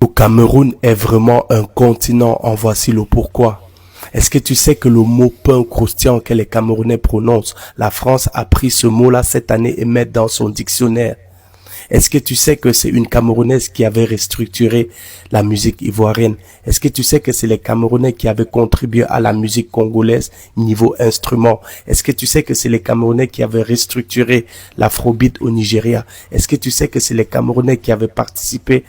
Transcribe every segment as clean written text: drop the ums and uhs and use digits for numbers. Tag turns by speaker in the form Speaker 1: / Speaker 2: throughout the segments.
Speaker 1: Le Cameroun est vraiment un continent, en voici le pourquoi. Est-ce que tu sais que le mot pain croustillant que les Camerounais prononcent, la France a pris ce mot-là cette année et met dans son dictionnaire? Est-ce que tu sais que c'est une Camerounaise qui avait restructuré la musique ivoirienne? Est-ce que tu sais que c'est les Camerounais qui avaient contribué à la musique congolaise niveau instrument? Est-ce que tu sais que c'est les Camerounais qui avaient restructuré l'afrobeat au Nigeria? Est-ce que tu sais que c'est les Camerounais qui avaient participé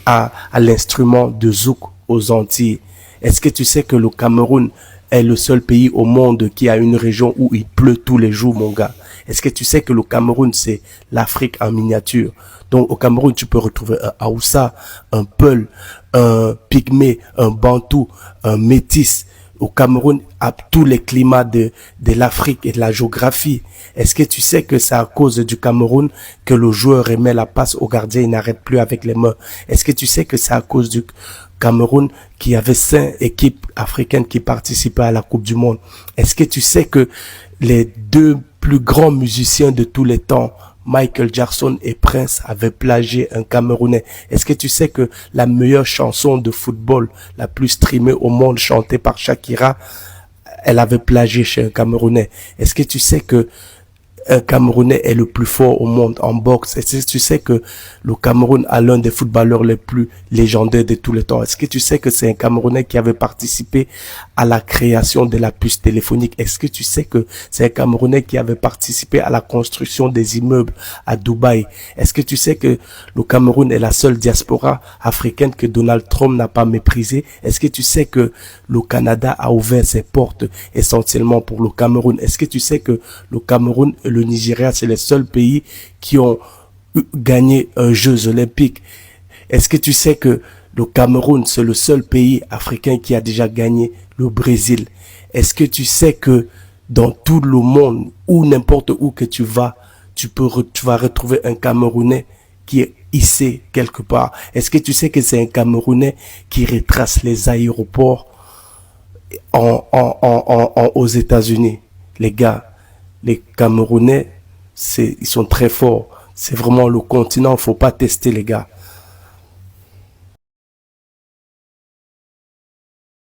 Speaker 1: à l'instrument de zouk aux Antilles? Est-ce que tu sais que le Cameroun est le seul pays au monde qui a une région où il pleut tous les jours, mon gars? Est-ce que tu sais que le Cameroun, c'est l'Afrique en miniature? Donc, au Cameroun, tu peux retrouver un Haoussa, un Peul, un Pygmée, un Bantou, un Métis. Au Cameroun, à tous les climats de l'Afrique et de la géographie. Est-ce que tu sais que c'est à cause du Cameroun que le joueur remet la passe au gardien et n'arrête plus avec les mains? Est-ce que tu sais que c'est à cause du Cameroun qui avait 5 équipes africaines qui participaient à la Coupe du Monde? Est-ce que tu sais que les deux plus grands musiciens de tous les temps, Michael Jackson et Prince, avaient plagié un Camerounais? Est-ce que tu sais que la meilleure chanson de football, la plus streamée au monde, chantée par Shakira, elle avait plagié chez un Camerounais? Est-ce que tu sais que un Camerounais est le plus fort au monde en boxe? Est-ce que tu sais que le Cameroun a l'un des footballeurs les plus légendaires de tous les temps? Est-ce que tu sais que c'est un Camerounais qui avait participé à la création de la puce téléphonique? Est-ce que tu sais que c'est un Camerounais qui avait participé à la construction des immeubles à Dubaï? Est-ce que tu sais que le Cameroun est la seule diaspora africaine que Donald Trump n'a pas méprisée? Est-ce que tu sais que le Canada a ouvert ses portes essentiellement pour le Cameroun? Est-ce que tu sais que le Cameroun et le Nigeria, c'est les seuls pays qui ont gagné un Jeux olympiques? Est-ce que tu sais que le Cameroun, c'est le seul pays africain qui a déjà gagné le Brésil? Est-ce que tu sais que dans tout le monde, ou n'importe où que tu vas, tu vas retrouver un Camerounais qui est hissé quelque part? Est-ce que tu sais que c'est un Camerounais qui retrace les aéroports aux États-Unis? Les gars, les Camerounais, ils sont très forts. C'est vraiment le continent, faut pas tester, les gars.